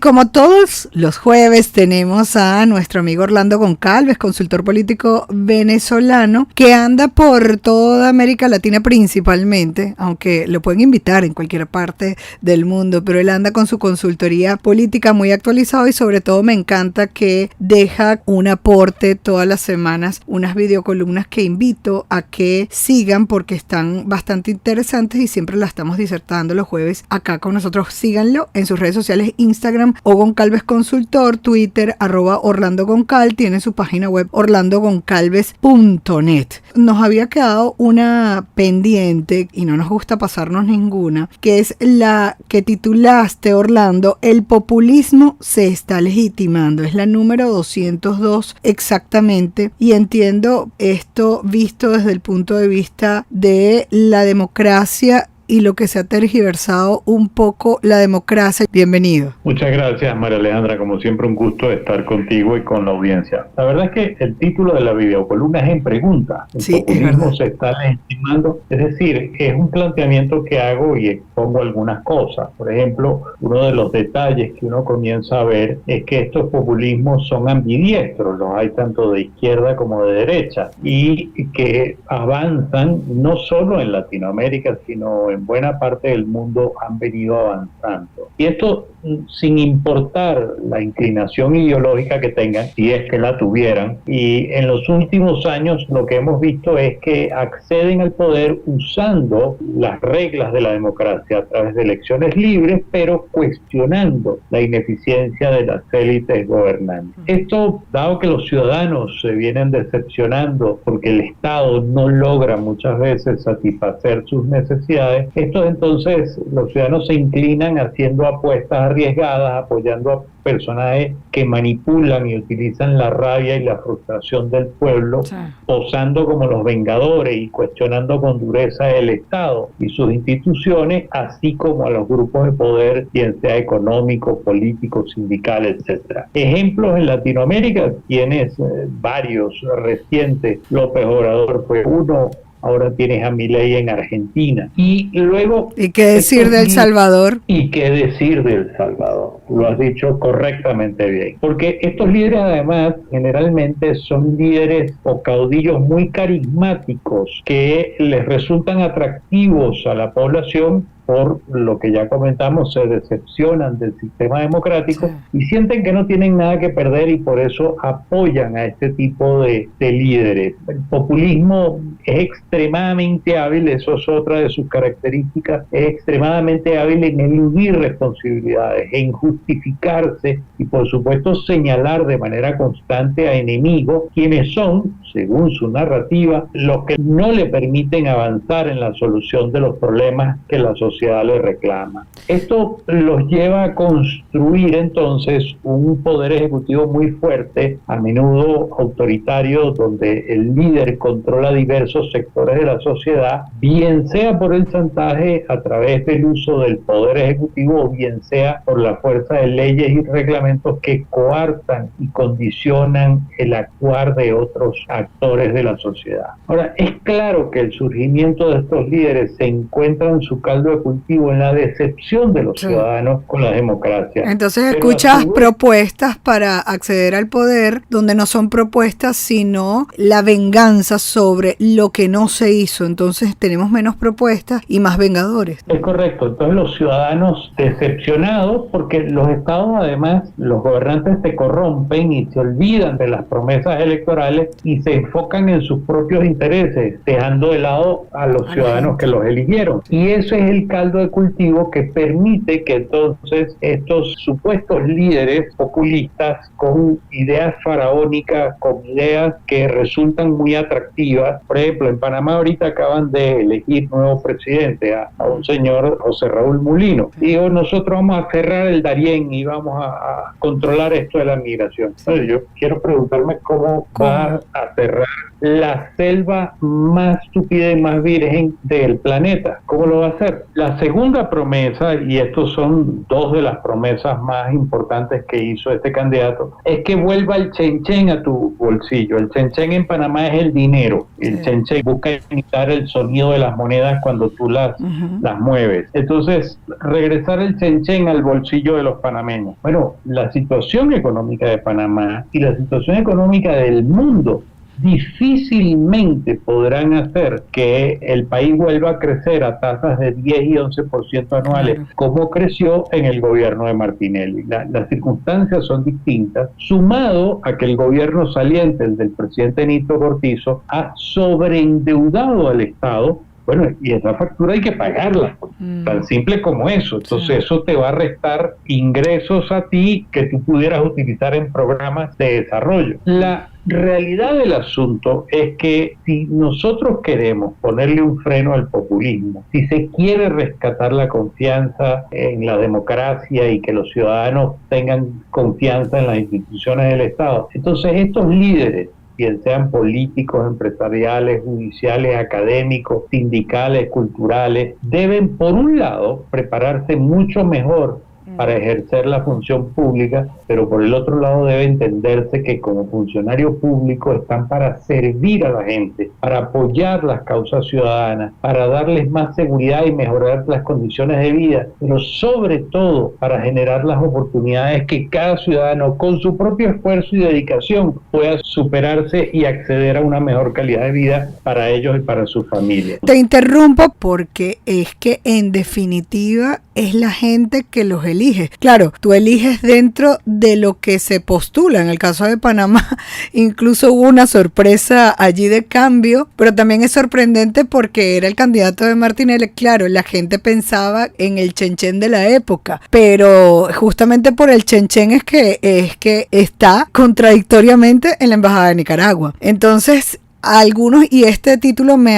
como todos los jueves tenemos a nuestro amigo Orlando Goncalves, consultor político venezolano, que anda por toda América Latina principalmente, aunque lo pueden invitar en cualquier parte del mundo, pero él anda con su consultoría política muy actualizado y sobre todo me encanta que deja un aporte todas las semanas, unas videocolumnas que invito a que sigan porque están bastante interesantes y siempre las estamos disertando los jueves acá con nosotros. Síganlo en sus redes sociales, Instagram o Goncalves Consultor, Twitter @Orlando Goncal, tiene su página web orlandogoncalves.net. Nos había quedado una pendiente y no nos gusta pasarnos ninguna, que es la que titulaste, Orlando, El populismo se está legitimando. Es la número 202 exactamente y entiendo esto visto desde el punto de vista de la democracia y lo que se ha tergiversado un poco la democracia. Bienvenido. Muchas gracias, María Alejandra. Como siempre, un gusto estar contigo y con la audiencia. La verdad es que el título de la videocolumna es en pregunta. El populismo se está legitimando. Es decir, es un planteamiento que hago y expongo algunas cosas. Por ejemplo, uno de los detalles que uno comienza a ver es que estos populismos son ambidiestros. Los hay tanto de izquierda como de derecha y que avanzan no solo en Latinoamérica, sino en buena parte del mundo han venido avanzando. Y esto sin importar la inclinación ideológica que tengan, si es que la tuvieran. Y en los últimos años lo que hemos visto es que acceden al poder usando las reglas de la democracia a través de elecciones libres, pero cuestionando la ineficiencia de las élites gobernantes. Esto, dado que los ciudadanos se vienen decepcionando porque el Estado no logra muchas veces satisfacer sus necesidades, esto entonces los ciudadanos se inclinan haciendo apuestas arriesgadas, apoyando a personajes que manipulan y utilizan la rabia y la frustración del pueblo, posando como los vengadores y cuestionando con dureza el Estado y sus instituciones, así como a los grupos de poder, bien sea económico, político, sindical, etcétera. Ejemplos en Latinoamérica tienes varios recientes. López Obrador fue uno. Ahora tienes a Milei en Argentina. Y luego... ¿Y qué decir de El Salvador? ¿Y qué decir de El Salvador? Lo has dicho correctamente bien. Porque estos líderes, además, generalmente son líderes o caudillos muy carismáticos que les resultan atractivos a la población por lo que ya comentamos, se decepcionan del sistema democrático y sienten que no tienen nada que perder y por eso apoyan a este tipo de líderes. El populismo es extremadamente hábil, eso es otra de sus características, es extremadamente hábil en eludir responsabilidades, en justificarse y por supuesto señalar de manera constante a enemigos, quienes son, según su narrativa, los que no le permiten avanzar en la solución de los problemas que la sociedad le reclama. Esto los lleva a construir entonces un poder ejecutivo muy fuerte, a menudo autoritario, donde el líder controla diversos sectores de la sociedad, bien sea por el chantaje a través del uso del poder ejecutivo, o bien sea por la fuerza de leyes y reglamentos que coartan y condicionan el actuar de otros actores de la sociedad. Ahora, es claro que el surgimiento de estos líderes se encuentra en su caldo de cultivo en la decepción de los ciudadanos con la democracia. Entonces escuchas propuestas para acceder al poder donde no son propuestas sino la venganza sobre lo que no se hizo. Entonces tenemos menos propuestas y más vengadores. Es correcto. Entonces los ciudadanos decepcionados porque los estados, además, los gobernantes se corrompen y se olvidan de las promesas electorales y se enfocan en sus propios intereses, dejando de lado a los ciudadanos que los eligieron. Y eso es el caldo de cultivo que permite que entonces estos supuestos líderes populistas con ideas faraónicas, con ideas que resultan muy atractivas, por ejemplo, en Panamá ahorita acaban de elegir nuevo presidente a un señor José Raúl Mulino. Digo, nosotros vamos a cerrar el Darién y vamos a controlar esto de la migración. Entonces, yo quiero preguntarme cómo va a cerrar la selva más tupida y más virgen del planeta. ¿Cómo lo va a hacer? La segunda promesa, y estos son dos de las promesas más importantes que hizo este candidato, es que vuelva el chenchen a tu bolsillo. El chenchen en Panamá es el dinero. El chenchen busca imitar el sonido de las monedas cuando tú las mueves. Entonces, regresar el chenchen al bolsillo de los panameños. Bueno, la situación económica de Panamá y la situación económica del mundo difícilmente podrán hacer que el país vuelva a crecer a tasas de 10 y 11% anuales, como creció en el gobierno de Martinelli. Las circunstancias son distintas, sumado a que el gobierno saliente, el del presidente Nito Cortizo, ha sobreendeudado al Estado. Bueno, y esa factura hay que pagarla, tan simple como eso. Entonces eso te va a restar ingresos a ti que tú pudieras utilizar en programas de desarrollo. La realidad del asunto es que si nosotros queremos ponerle un freno al populismo, si se quiere rescatar la confianza en la democracia y que los ciudadanos tengan confianza en las instituciones del Estado, entonces estos líderes, bien sean políticos, empresariales, judiciales, académicos, sindicales, culturales, deben, por un lado, prepararse mucho mejor para ejercer la función pública, pero por el otro lado debe entenderse que como funcionarios públicos están para servir a la gente, para apoyar las causas ciudadanas, para darles más seguridad y mejorar las condiciones de vida, pero sobre todo para generar las oportunidades que cada ciudadano con su propio esfuerzo y dedicación pueda superarse y acceder a una mejor calidad de vida para ellos y para sus familias. Te interrumpo porque es que en definitiva es la gente que los elige. Claro, tú eliges dentro de lo que se postula. En el caso de Panamá, incluso hubo una sorpresa allí de cambio, pero también es sorprendente porque era el candidato de Martinelli. Claro, la gente pensaba en el chenchen de la época, pero justamente por el chenchen es que está contradictoriamente en la Embajada de Nicaragua. Entonces, algunos, y este título me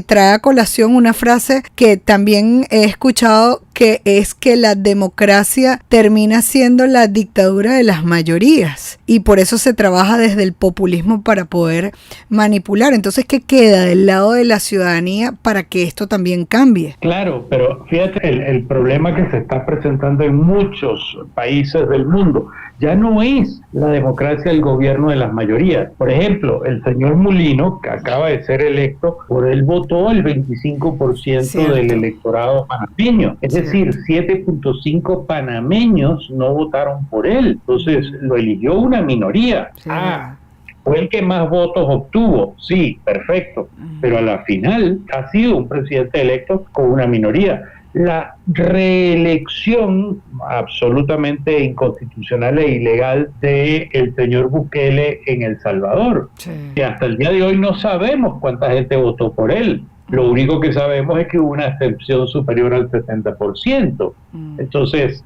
trae a colación una frase que también he escuchado, que es que la democracia termina siendo la dictadura de las mayorías y por eso se trabaja desde el populismo para poder manipular. Entonces, ¿qué queda del lado de la ciudadanía para que esto también cambie? Claro, pero fíjate el problema que se está presentando en muchos países del mundo. Ya no es la democracia el gobierno de las mayorías. Por ejemplo, el señor Mulino, que acaba de ser electo, por él votó el 25% del electorado panameño. Es decir, 7.5 panameños no votaron por él. Entonces, lo eligió una minoría. Sí. Fue el que más votos obtuvo. Sí, perfecto. Pero a la final ha sido un presidente electo con una minoría. La reelección absolutamente inconstitucional e ilegal de el señor Bukele en El Salvador, que hasta el día de hoy no sabemos cuánta gente votó por él. Lo único que sabemos es que hubo una abstención superior al 60%. Entonces,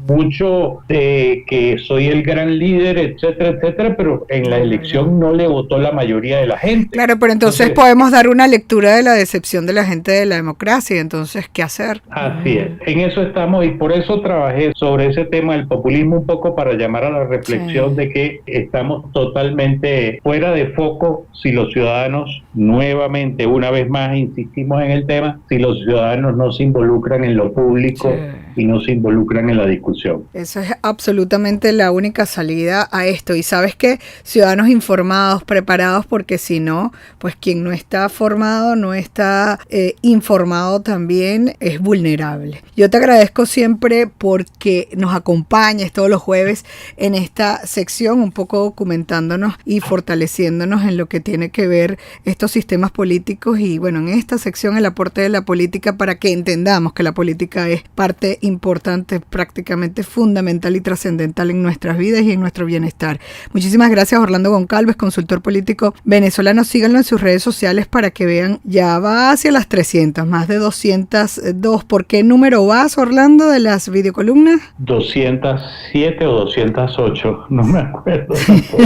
mucho de que soy el gran líder, etcétera, etcétera, pero en la elección no le votó la mayoría de la gente. Claro, pero entonces podemos dar una lectura de la decepción de la gente de la democracia. Entonces, ¿qué hacer? Así es, en eso estamos y por eso trabajé sobre ese tema del populismo un poco para llamar a la reflexión de que estamos totalmente fuera de foco si los ciudadanos, nuevamente, una vez más insistimos en el tema, si los ciudadanos no se involucran en lo público y no se involucran en la discusión. Eso es absolutamente la única salida a esto. Y sabes que ciudadanos informados, preparados, porque si no, pues quien no está formado, no está informado también es vulnerable. Yo te agradezco siempre porque nos acompañas todos los jueves en esta sección, un poco documentándonos y fortaleciéndonos en lo que tiene que ver estos sistemas políticos y bueno, en esta sección el aporte de la política para que entendamos que la política es parte importante, prácticamente fundamental y trascendental en nuestras vidas y en nuestro bienestar. Muchísimas gracias, Orlando Goncalves, consultor político venezolano. Síganlo en sus redes sociales para que vean, ya va hacia las 300, más de 202. ¿Por qué número vas, Orlando, de las videocolumnas? 207 o 208, no me acuerdo tampoco.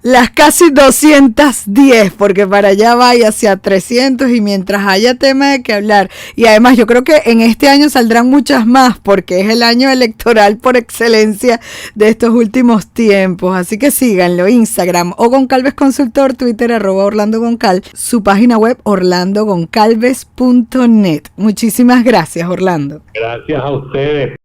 Las casi 210, porque para allá va y hacia 300 y mientras haya tema de que hablar. Y además yo creo que en este año año saldrán muchas más porque es el año electoral por excelencia de estos últimos tiempos. Así que síganlo, Instagram Goncalves Consultor, Twitter @OrlandoGoncal, su página web orlandogoncalves.net. Muchísimas gracias, Orlando. Gracias a ustedes.